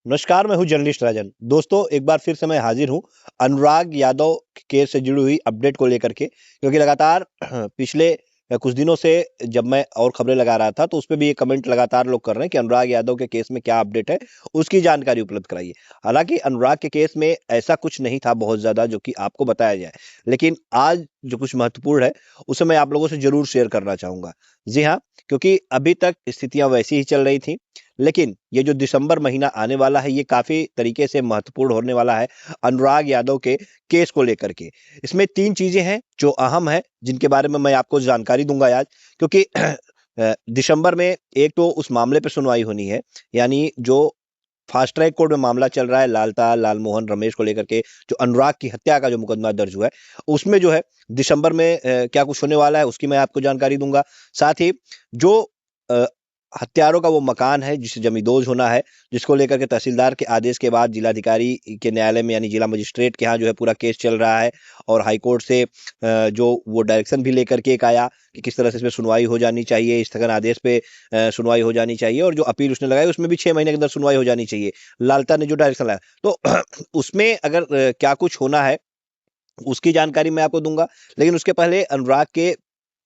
नमस्कार, मैं हूं जर्नलिस्ट राजन। दोस्तों, एक बार फिर से मैं हाजिर हूं अनुराग यादव केस से जुड़ी हुई अपडेट को लेकर के, क्योंकि लगातार पिछले कुछ दिनों से जब मैं और खबरें लगा रहा था तो उस पे भी ये कमेंट लगातार लोग कर रहे हैं कि अनुराग यादव के केस में क्या अपडेट है, उसकी जानकारी उपलब्ध कराइए। हालांकि अनुराग के केस में ऐसा कुछ नहीं था बहुत ज्यादा जो कि आपको बताया जाए, लेकिन आज जो कुछ महत्वपूर्ण है उसे मैं आप लोगों से जरूर शेयर करना चाहूंगा। जी हाँ, क्योंकि अभी तक स्थितियां वैसी ही चल रही थी, लेकिन ये जो दिसंबर महीना आने वाला है ये काफी तरीके से महत्वपूर्ण होने वाला है अनुराग यादव के केस को लेकर के। इसमें 3 चीजें हैं जो अहम है, जिनके बारे में मैं आपको जानकारी दूंगा आज, क्योंकि दिसंबर में एक तो उस मामले पे सुनवाई होनी है, यानी जो फास्ट ट्रैक कोर्ट में मामला चल रहा है लालता लालमोहन रमेश को लेकर के, जो अनुराग की हत्या का जो मुकदमा दर्ज हुआ है, उसमें जो है दिसंबर में क्या कुछ होने वाला है उसकी मैं आपको जानकारी दूंगा। साथ ही जो अ, हत्यारों का वो मकान है जिसे जमींदोज होना है, जिसको लेकर के तहसीलदार के आदेश के बाद जिलाधिकारी के न्यायालय में यानी जिला मजिस्ट्रेट के यहाँ जो है पूरा केस चल रहा है, और हाईकोर्ट से जो वो डायरेक्शन भी लेकर के एक आया कि किस तरह से इसमें सुनवाई हो जानी चाहिए, स्थगन आदेश पे सुनवाई हो जानी चाहिए, और जो अपील उसने लगाई उसमें भी 6 महीने के अंदर सुनवाई हो जानी चाहिए। लालता ने जो डायरेक्शन लाया, तो उसमें अगर क्या कुछ होना है उसकी जानकारी मैं आपको दूंगा। लेकिन उसके पहले अनुराग के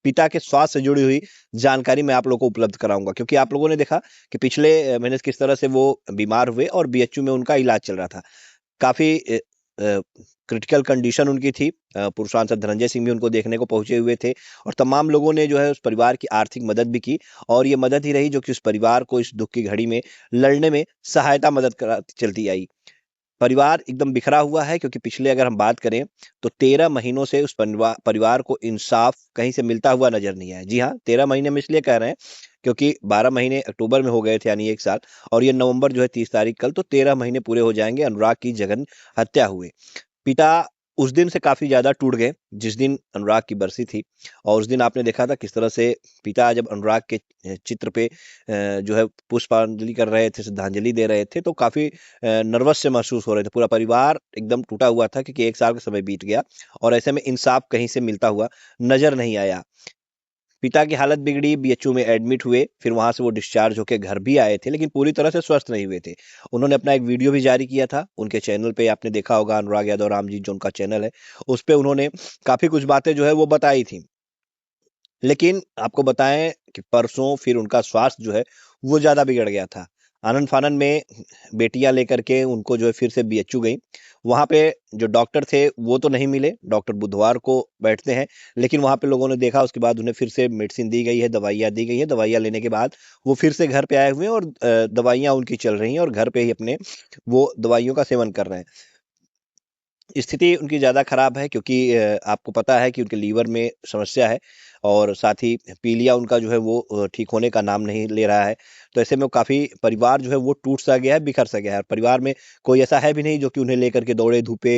पिता के स्वास्थ्य से जुड़ी हुई जानकारी मैं आप लोगों को उपलब्ध कराऊंगा, क्योंकि आप लोगों ने देखा कि पिछले महीने किस तरह से वो बीमार हुए और बीएचयू में उनका इलाज चल रहा था। काफी क्रिटिकल कंडीशन उनकी थी। पूर्व सांसद धनंजय सिंह भी उनको देखने को पहुंचे हुए थे, और तमाम लोगों ने जो है उस परिवार की आर्थिक मदद भी की, और ये मदद ही रही जो कि उस परिवार को इस दुख की घड़ी में लड़ने में सहायता मदद करा चलती आई। परिवार एकदम बिखरा हुआ है, क्योंकि पिछले अगर हम बात करें तो 13 महीनों से उस परिवार को इंसाफ कहीं से मिलता हुआ नजर नहीं आया। जी हाँ, 13 महीने में इसलिए कह रहे हैं क्योंकि 12 महीने अक्टूबर में हो गए थे, यानी 1 साल, और ये नवंबर जो है 30 तारीख कल, तो 13 महीने पूरे हो जाएंगे अनुराग की जघन्य हत्या हुए। पिता उस दिन से काफी ज्यादा टूट गए जिस दिन अनुराग की बरसी थी, और उस दिन आपने देखा था किस तरह से पिता जब अनुराग के चित्र पे जो है पुष्पांजलि कर रहे थे, श्रद्धांजलि दे रहे थे, तो काफी नर्वस से महसूस हो रहे थे। पूरा परिवार एकदम टूटा हुआ था, क्योंकि 1 साल का समय बीत गया और ऐसे में इंसाफ कहीं से मिलता हुआ नजर नहीं आया। पिता की हालत बिगड़ी, बीएचयू में एडमिट हुए, फिर वहां से वो डिस्चार्ज होकर घर भी आए थे, लेकिन पूरी तरह से स्वस्थ नहीं हुए थे। उन्होंने अपना एक वीडियो भी जारी किया था उनके चैनल पे, आपने देखा होगा, अनुराग यादव राम जी जो उनका चैनल है, उस पे उन्होंने काफी कुछ बातें जो है वो बताई थी। लेकिन आपको बताएं कि परसों फिर उनका स्वास्थ्य जो है वो ज्यादा बिगड़ गया था। आनन फानन में बेटियां लेकर के उनको जो है फिर से बीएचयू गई। वहां पे जो डॉक्टर थे वो तो नहीं मिले, डॉक्टर बुधवार को बैठते हैं, लेकिन वहां पे लोगों ने देखा, उसके बाद उन्हें फिर से मेडिसिन दी गई है, दवाइयाँ दी गई है। दवाइयाँ लेने के बाद वो फिर से घर पे आए हुए हैं, और दवाइयाँ उनकी चल रही हैं, और घर पे ही अपने वो दवाइयों का सेवन कर रहे हैं। स्थिति उनकी ज़्यादा खराब है, क्योंकि आपको पता है कि उनके लीवर में समस्या है, और साथ ही पीलिया उनका जो है वो ठीक होने का नाम नहीं ले रहा है। तो ऐसे में वो काफ़ी परिवार जो है वो टूट सा गया है, बिखर सा गया है, और परिवार में कोई ऐसा है भी नहीं जो कि उन्हें लेकर के दौड़े धूपे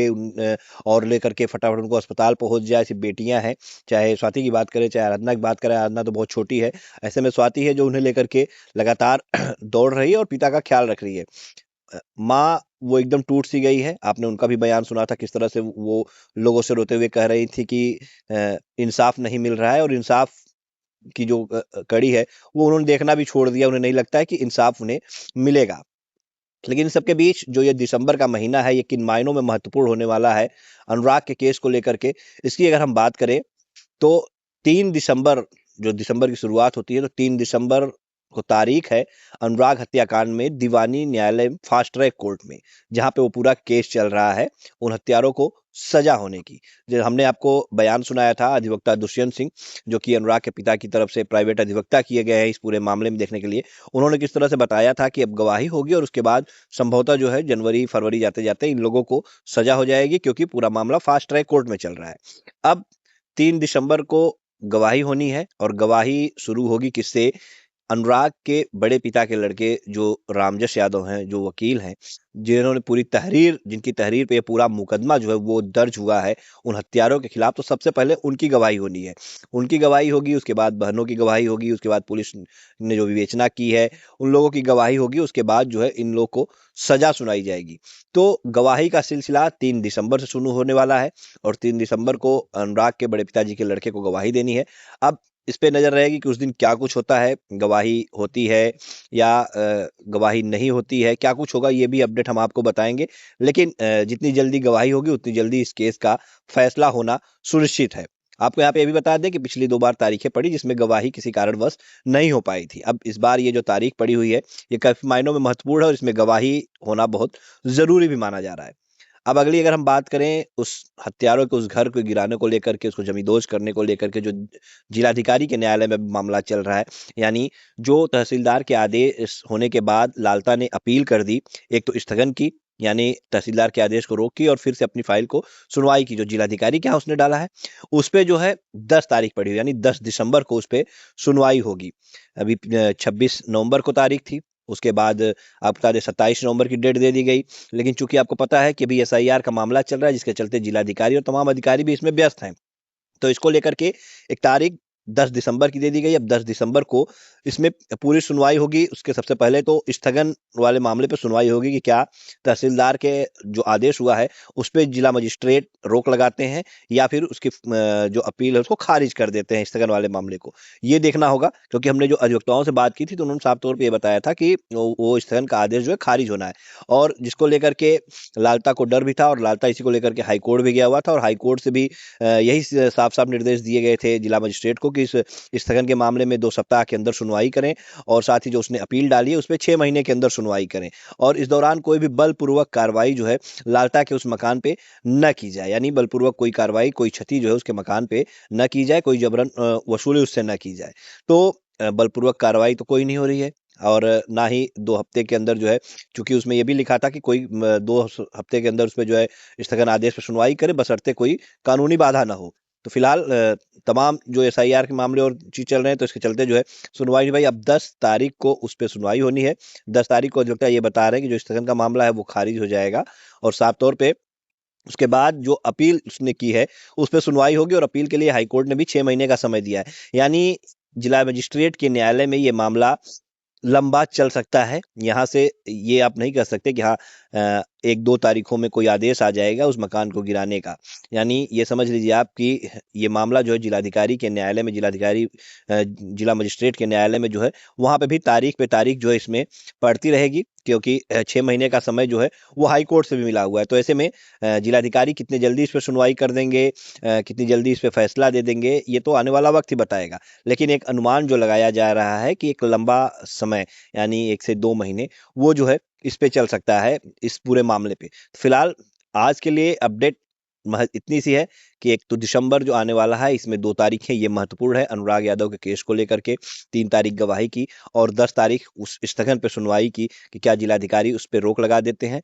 और लेकर के फटाफट उनको अस्पताल पहुंच जाए। सिर्फ बेटियां हैं, चाहे स्वाति की बात करें चाहे आराधना की बात करें, आराधना तो बहुत छोटी है। ऐसे में स्वाति है जो उन्हें लेकर के लगातार दौड़ रही है और पिता का ख्याल रख रही है। माँ वो एकदम टूट सी गई है। आपने उनका भी बयान सुना था किस तरह से वो लोगों से रोते हुए कह रही थी कि इंसाफ नहीं मिल रहा है, और इंसाफ की जो कड़ी है वो उन्होंने देखना भी छोड़ दिया। उन्हें नहीं लगता है कि इंसाफ उन्हें मिलेगा। लेकिन इन सबके बीच जो ये दिसंबर का महीना है ये किन मायनों में महत्वपूर्ण होने वाला है अनुराग के केस को लेकर के, इसकी अगर हम बात करें तो 3 दिसंबर, जो दिसंबर की शुरुआत होती है, तो 3 दिसंबर को तारीख है अनुराग हत्याकांड में दीवानी न्यायालय फास्ट ट्रैक कोर्ट में, जहां पे वो पूरा केस चल रहा है उन हत्यारों को सजा होने की। जो हमने आपको बयान सुनाया था अधिवक्ता दुष्यंत सिंह, जो कि अनुराग के पिता की तरफ से प्राइवेट अधिवक्ता किए गए हैं इस पूरे मामले में देखने के लिए, उन्होंने किस तरह से बताया था कि अब गवाही होगी, और उसके बाद संभवतः जो है जनवरी फरवरी जाते जाते इन लोगों को सजा हो जाएगी, क्योंकि पूरा मामला फास्ट ट्रैक कोर्ट में चल रहा है। अब 3 दिसंबर को गवाही होनी है, और गवाही शुरू होगी किससे? अनुराग के बड़े पिता के लड़के जो रामजस यादव हैं, जो वकील हैं, जिन्होंने पूरी तहरीर जिनकी तहरीर पे ये पूरा मुकदमा जो है वो दर्ज हुआ है उन हत्यारों के खिलाफ, तो सबसे पहले उनकी गवाही होनी है। उनकी गवाही होगी, उसके बाद बहनों की गवाही होगी, उसके बाद पुलिस ने जो विवेचना की है उन लोगों की गवाही होगी, उसके बाद जो है इन लोग को सजा सुनाई जाएगी। तो गवाही का सिलसिला 3 दिसंबर से शुरू होने वाला है, और 3 दिसंबर को अनुराग के बड़े पिताजी के लड़के को गवाही देनी है। अब इस पे नजर रहेगी कि उस दिन क्या कुछ होता है, गवाही होती है या गवाही नहीं होती है, क्या कुछ होगा ये भी अपडेट हम आपको बताएंगे। लेकिन जितनी जल्दी गवाही होगी उतनी जल्दी इस केस का फैसला होना सुनिश्चित है। आपको यहाँ पे ये भी बता दें कि पिछली 2 बार तारीखें पड़ी जिसमें गवाही किसी कारणवश नहीं हो पाई थी। अब इस बार ये जो तारीख पड़ी हुई है, ये काफी मायनों में महत्वपूर्ण है और इसमें गवाही होना बहुत जरूरी भी माना जा रहा है। अब अगली अगर हम बात करें उस हत्यारों के उस घर को गिराने को लेकर के, उसको जमींदोज करने को लेकर के जो जिलाधिकारी के न्यायालय में मामला चल रहा है, यानी जो तहसीलदार के आदेश होने के बाद लालता ने अपील कर दी, एक तो स्थगन की, यानी तहसीलदार के आदेश को रोक की और फिर से अपनी फाइल को सुनवाई की जो जिलाधिकारी के यहाँ उसने डाला है, उस पे जो है 10 तारीख पड़ी हुई, यानी 10 दिसंबर को उस पे सुनवाई होगी। अभी 26 नवंबर को तारीख थी, उसके बाद आप बता दें 27 नवंबर की डेट दे दी गई। लेकिन चूंकि आपको पता है कि अभी एसआईआर का मामला चल रहा है जिसके चलते जिलाधिकारी और तमाम अधिकारी भी इसमें व्यस्त हैं, तो इसको लेकर के एक तारीख 10 दिसंबर की दे दी गई। अब 10 दिसंबर को इसमें पूरी सुनवाई होगी। उसके सबसे पहले तो स्थगन वाले मामले पे सुनवाई होगी कि क्या तहसीलदार के जो आदेश हुआ है उस पे जिला मजिस्ट्रेट रोक लगाते हैं या फिर उसकी जो अपील है उसको खारिज कर देते हैं स्थगन वाले मामले को। ये देखना होगा, क्योंकि हमने जो अधिवक्ताओं से बात की थी तो उन्होंने साफ तौर पर यह बताया था कि वो स्थगन का आदेश जो है खारिज होना है, और जिसको लेकर के लालता को डर भी था और लालता इसी को लेकर के हाईकोर्ट भी गया हुआ था और हाईकोर्ट से भी यही साफ साफ निर्देश दिए गए थे जिला मजिस्ट्रेट को कि इस स्थगन के मामले में 2 सप्ताह के अंदर सुनवाई करें, और साथ ही जो उसने अपील डाली है उस पर 6 महीने के अंदर सुनवाई करें, और इस दौरान कोई भी बलपूर्वक कार्रवाई जो है लालता के उस मकान पे न की जाए, यानी बलपूर्वक कोई कार्रवाई, कोई क्षति जो है उसके मकान पे न की जाए, कोई जबरन वसूली उससे न की जाए। तो बलपूर्वक कार्रवाई तो कोई नहीं हो रही है, और ना ही 2 हफ्ते के अंदर जो है, चूंकि उसमें ये भी लिखा था कि कोई 2 हफ्ते के अंदर उसमें जो है स्थगन आदेश पर सुनवाई करे बशर्ते कोई कानूनी बाधा ना हो। तो फिलहाल तमाम जो एसआईआर के मामले और चीज चल रहे हैं, तो इसके चलते जो है सुनवाई नहीं भाई, अब 10 तारीख को उस पर सुनवाई होनी है। 10 तारीख को अधिवक्ता ये बता रहे हैं कि जो स्थगन का मामला है वो खारिज हो जाएगा, और साफ तौर पे उसके बाद जो अपील उसने की है उस पर सुनवाई होगी, और अपील के लिए हाईकोर्ट ने भी 6 महीने का समय दिया है, यानी जिला मजिस्ट्रेट के न्यायालय में ये मामला लंबा चल सकता है। यहाँ से ये आप नहीं कह सकते कि हाँ 1-2 तारीखों में कोई आदेश आ जाएगा उस मकान को गिराने का। यानी ये समझ लीजिए आप कि ये मामला जो है जिलाधिकारी के न्यायालय में, जिला मजिस्ट्रेट के न्यायालय में जो है वहाँ पे भी तारीख पे तारीख जो है इसमें पड़ती रहेगी, क्योंकि 6 महीने का समय जो है वो हाई कोर्ट से भी मिला हुआ है। तो ऐसे में जिलाधिकारी कितने जल्दी इस पे सुनवाई कर देंगे, कितनी जल्दी इस पे फैसला दे देंगे, ये तो आने वाला वक्त ही बताएगा। लेकिन एक अनुमान जो लगाया जा रहा है कि एक लंबा समय, यानी 1 से 2 महीने वो जो है इस पे चल सकता है, इस पूरे मामले पे। फिलहाल आज के लिए अपडेट महज इतनी सी है कि 1 तो दिसंबर जो आने वाला है इसमें 2 तारीखें ये महत्वपूर्ण है अनुराग यादव के केस को लेकर के, 3 तारीख गवाही की और 10 तारीख उस स्थगन पे सुनवाई की कि क्या जिलाधिकारी उस पे रोक लगा देते हैं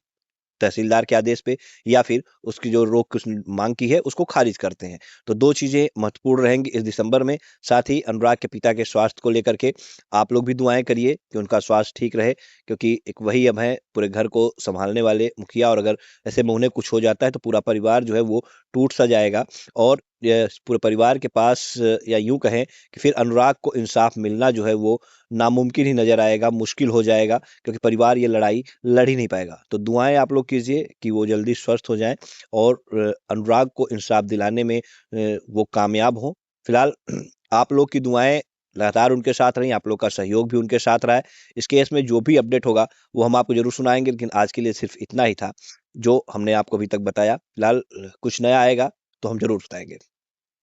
तहसीलदार के आदेश पे, या फिर उसकी जो रोक की उसने मांग की है उसको खारिज करते हैं। तो 2 चीजें महत्वपूर्ण रहेंगी इस दिसंबर में। साथ ही अनुराग के पिता के स्वास्थ्य को लेकर के आप लोग भी दुआएं करिए कि उनका स्वास्थ्य ठीक रहे, क्योंकि एक वही अब है पूरे घर को संभालने वाले मुखिया, और अगर ऐसे में उन्हें कुछ हो जाता है तो पूरा परिवार जो है वो टूट सा जाएगा, और पूरे परिवार के पास या यूं कहें कि फिर अनुराग को इंसाफ मिलना जो है वो नामुमकिन ही नजर आएगा, मुश्किल हो जाएगा, क्योंकि परिवार ये लड़ाई लड़ ही नहीं पाएगा। तो दुआएं आप लोग कीजिए कि वो जल्दी स्वस्थ हो जाएं और अनुराग को इंसाफ दिलाने में वो कामयाब हों। फिलहाल आप लोग की दुआएं लगातार उनके साथ रहीं, आप लोग का सहयोग भी उनके साथ रहा है। इस केस में जो भी अपडेट होगा वो हम आपको जरूर सुनाएंगे, लेकिन आज के लिए सिर्फ इतना ही था जो हमने आपको अभी तक बताया। फिलहाल कुछ नया आएगा तो हम जरूर बताएंगे।